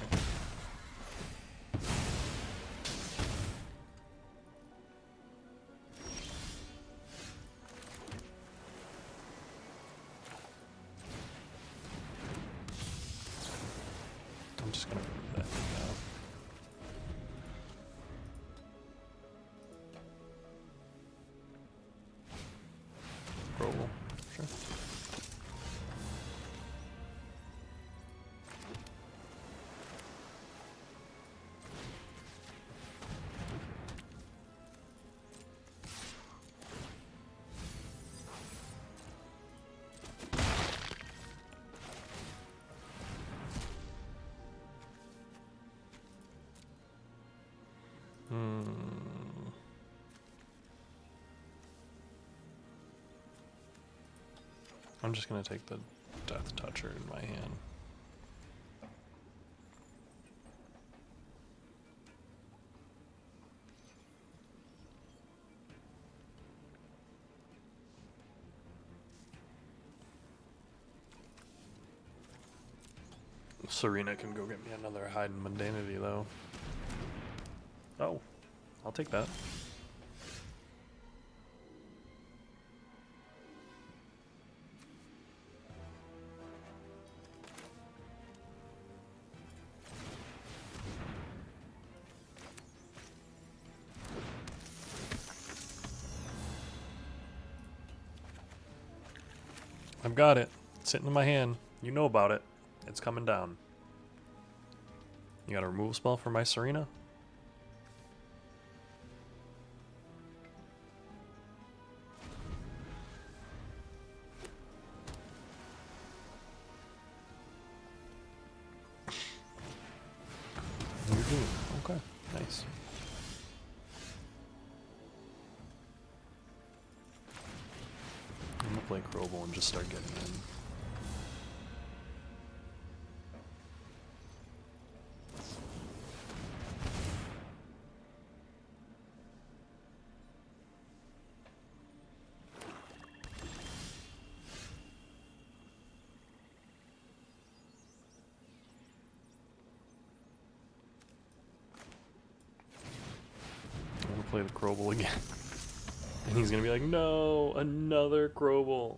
Speaker 1: I'm just going to remove that thing now. Roll. Sure. I'm just going to take the Death Toucher in my hand. Serena can go get me another Hide and Mundanity, though. Oh, I'll take that. I've got it. It's sitting in my hand. You know about it. It's coming down. You got a removal spell for my Serena? Okay, nice. I'm gonna play Crowble and just start getting in. I'm gonna play the Crowble again. And he's gonna be like, no, another Crowble.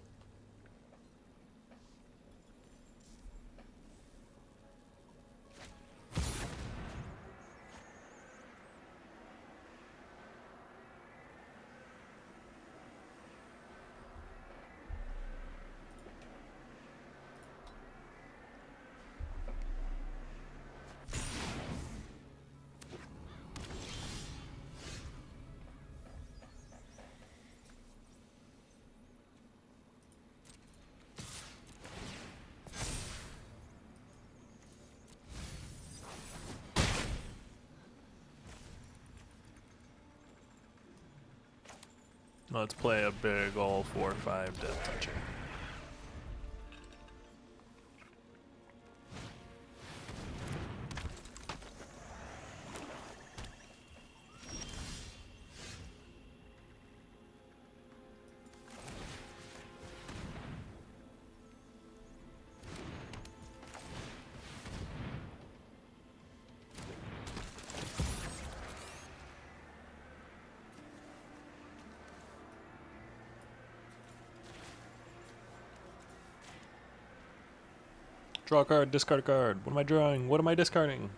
Speaker 1: Let's play a big ol' 4/5 Death Toucher. Draw a card, discard a card. What am I drawing? What am I discarding?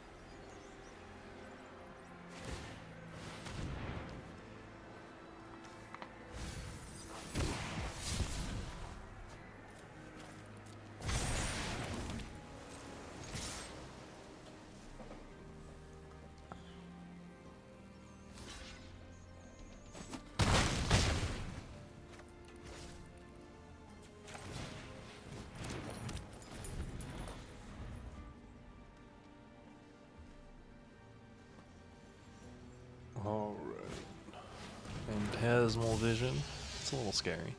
Speaker 1: Alright. Phantasmal Vision. It's a little scary.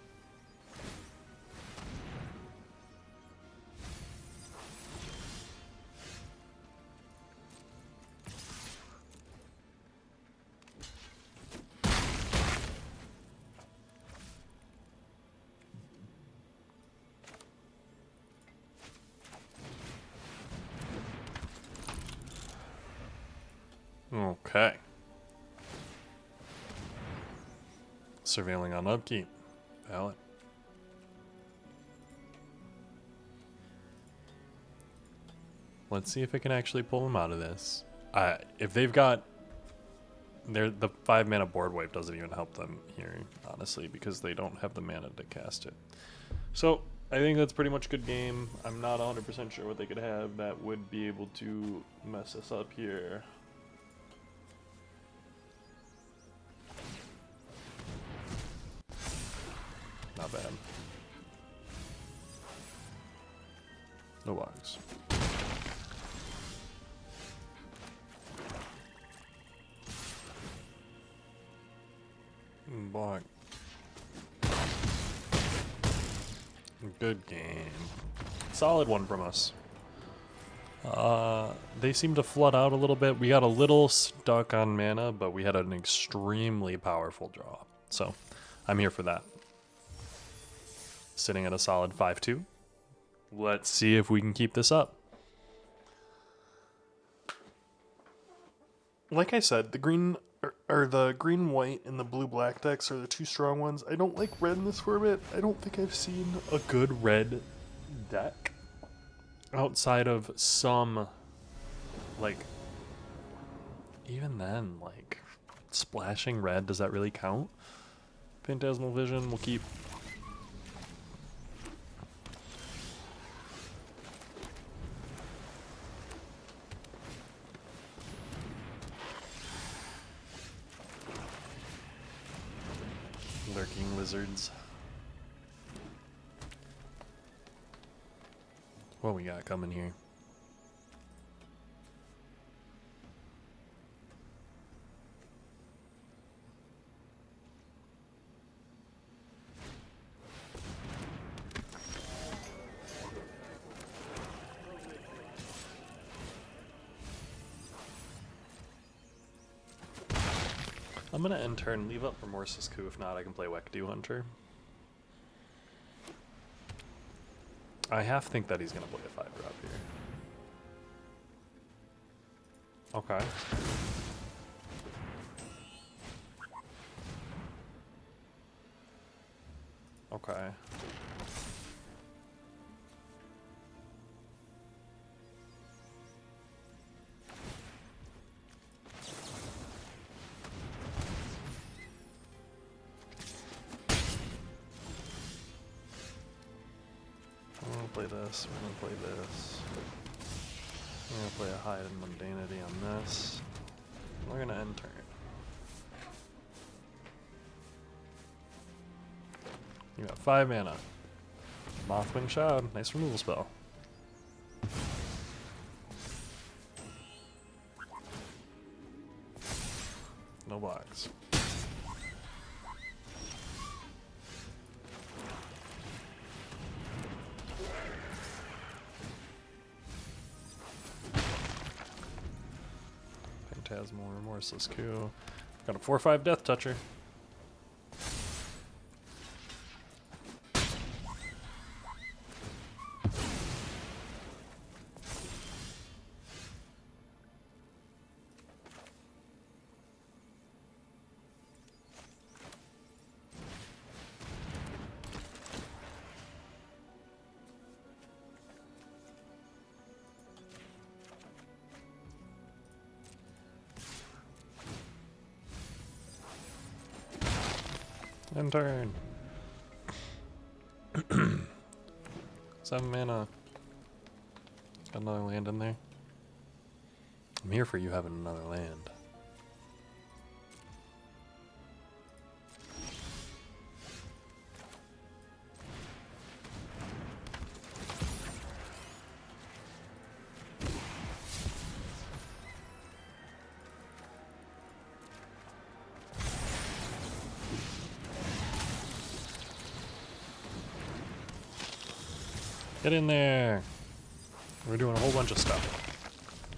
Speaker 1: Okay. Surveilling on upkeep. Valid. Let's see if it can actually pull them out of this. If they've got... the 5 mana board wipe doesn't even help them here, honestly, because they don't have the mana to cast it. So, I think that's pretty much a good game. I'm not 100% sure what they could have that would be able to mess us up here. Not bad. No bugs. Block. Good game. Solid one from us. They seem to flood out a little bit. We got a little stuck on mana, but we had an extremely powerful draw. So, I'm here for that. Sitting at a solid 5-2. Let's see if we can keep this up. Like I said, the green or the green-white and the blue-black decks are the two strong ones. I don't like red in this format. I don't think I've seen a good red deck outside of some, like, even then, like, splashing red, does that really count? Phantasmal Vision, we'll keep. Lurking lizards. What we got coming here? I'm gonna end turn, leave up Remorseless Coup. If not, I can play Wekdu Hunter. I half think that he's gonna play a 5-drop here. Okay. Okay. I'm gonna play this, we're gonna play this. I'm gonna play a Hide and Mundanity on this. We're gonna end turn. You got 5 mana. Mothwing Shroud, nice removal spell. No blocks. Phantasmal, Remorseless Coup. Got a 4/5 Death Toucher. End turn. 7 mana. Got another land in there. I'm here for you having another land. Get in there. We're doing a whole bunch of stuff.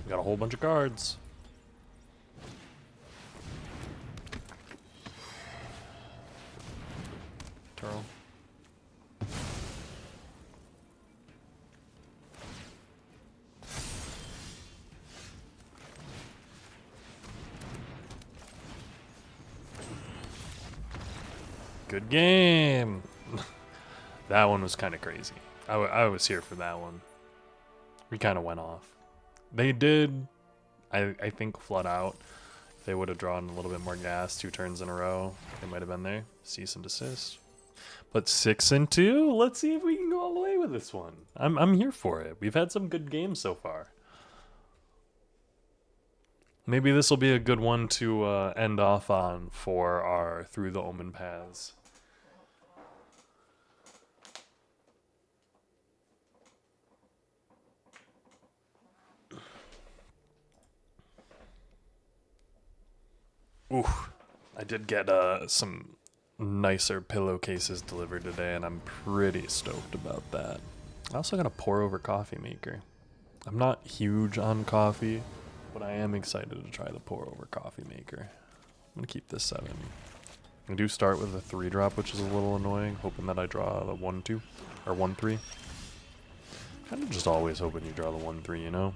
Speaker 1: We got a whole bunch of cards. Turtle. Good game. That one was kind of crazy. I was here for that one. We kind of went off. They did, I think, flood out. If they would have drawn a little bit more gas 2 turns in a row, they might have been there. Cease and desist. But 6-2. Let's see if we can go all the way with this one. I'm here for it. We've had some good games so far. Maybe this will be a good one to end off on for our Through the Omenpaths. Ooh, I did get some nicer pillowcases delivered today, and I'm pretty stoked about that. I also got a pour-over coffee maker. I'm not huge on coffee, but I am excited to try the pour-over coffee maker. I'm going to keep this 7. I do start with a 3-drop, which is a little annoying, hoping that I draw the 1-2, or 1-3. Kind of just always hoping you draw the 1-3, you know?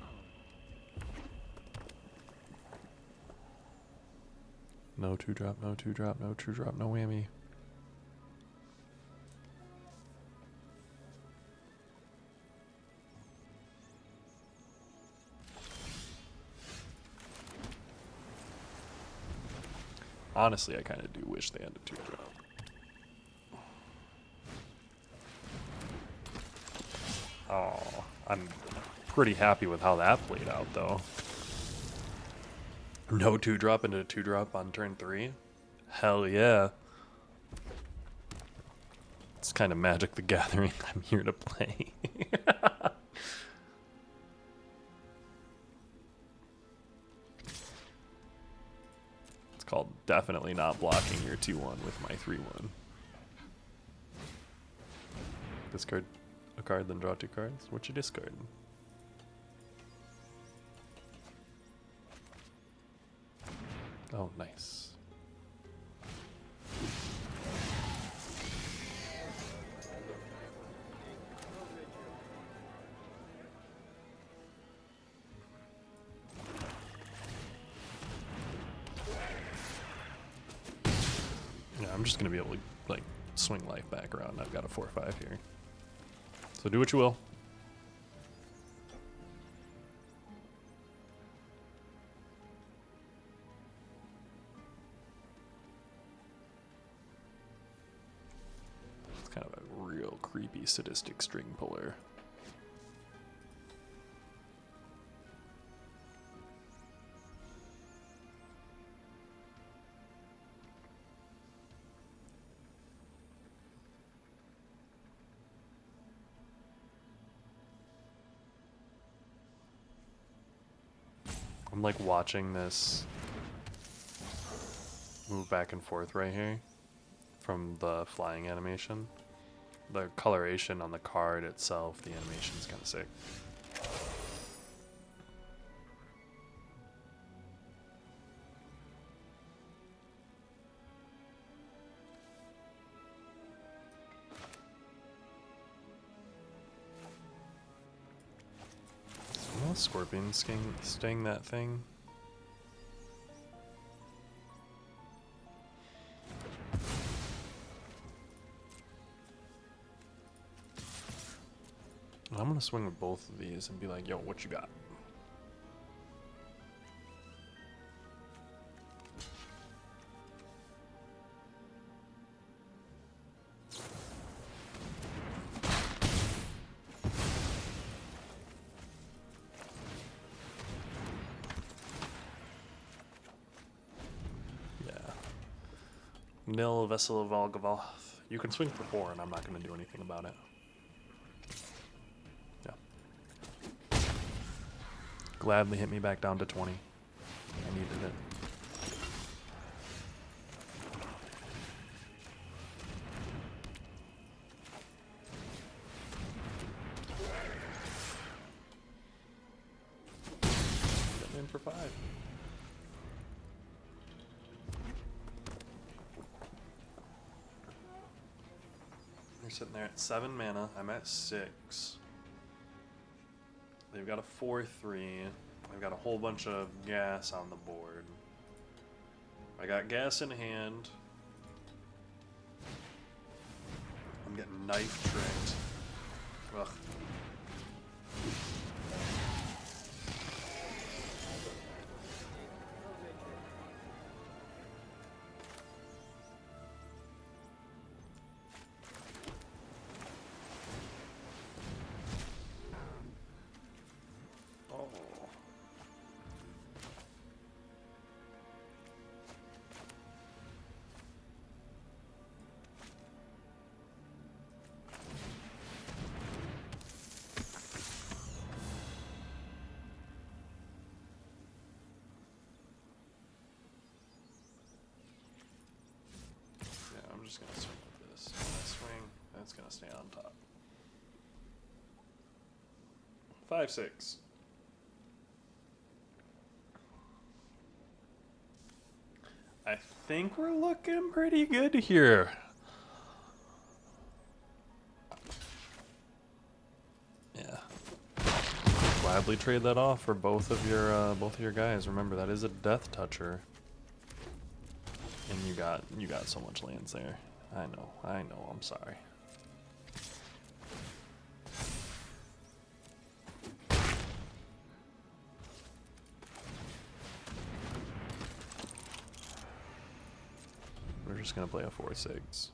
Speaker 1: No 2-drop, no 2-drop, no 2-drop, no whammy. Honestly, I kind of do wish they had a 2-drop. Oh, I'm pretty happy with how that played out, though. No 2-drop into a 2-drop on turn 3? Hell yeah. It's kind of Magic the Gathering I'm here to play. It's called definitely not blocking your 2-1 with my 3-1. Discard a card, then draw 2 cards? What you discard? Oh, nice. just going to be able to, like, swing life back around. I've got a 4-5 here. So do what you will. It's kind of a real creepy, sadistic string puller. I'm like watching this move back and forth right here from the flying animation. The coloration on the card itself, the animation is kind of sick. Scorpion sting that thing. I'm gonna swing with both of these and be like, yo, what you got? Nil Vessel of Valgavoth. You can swing for 4 and I'm not going to do anything about it. Yeah. Gladly hit me back down to 20. I needed it. Getting in for 5. You're sitting there at 7 mana. I'm at 6. They've got a 4-3. I've got a whole bunch of gas on the board. I got gas in hand. I'm getting knife tricked. Ugh. I'm just gonna swing with this. When I swing, that's gonna stay on top. 5-6. I think we're looking pretty good here. Yeah. Gladly trade that off for both of your guys. Remember, that is a death toucher. And you got so much lands there. I know, I'm sorry. We're just gonna play a 4-6.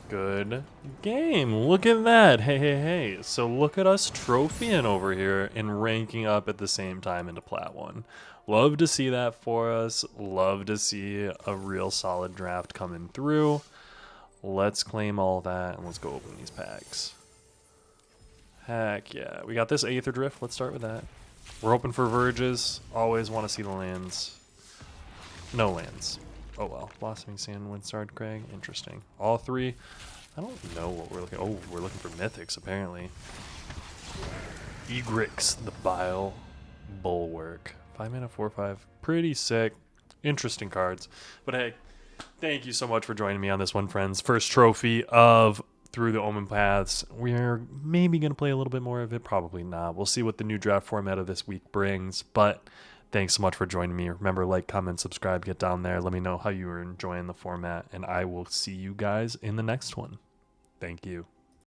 Speaker 1: Good game. Look at that. Hey. So look at us trophying over here and ranking up at the same time into Plat 1. Love to see that for us. Love to see a real solid draft coming through. Let's claim all that and let's go open these packs. Heck yeah. We got this Aether Drift. Let's start with that. We're hoping for Verges. Always want to see the lands. No lands. Oh well. Blossoming Sand, Windstarred Crag. Interesting. All 3. I don't know what we're looking. Oh, we're looking for mythics apparently. Egrix, the Bile Bulwark. 5 mana, 4/5. Pretty sick. Interesting cards. But hey, thank you so much for joining me on this one, friends. First trophy of Through the Omenpaths. We're maybe going to play a little bit more of it. Probably not. We'll see what the new draft format of this week brings. But Thanks so much for joining me. Remember, like, comment, subscribe, get down there. Let me know how you are enjoying the format, and I will see you guys in the next one. Thank you.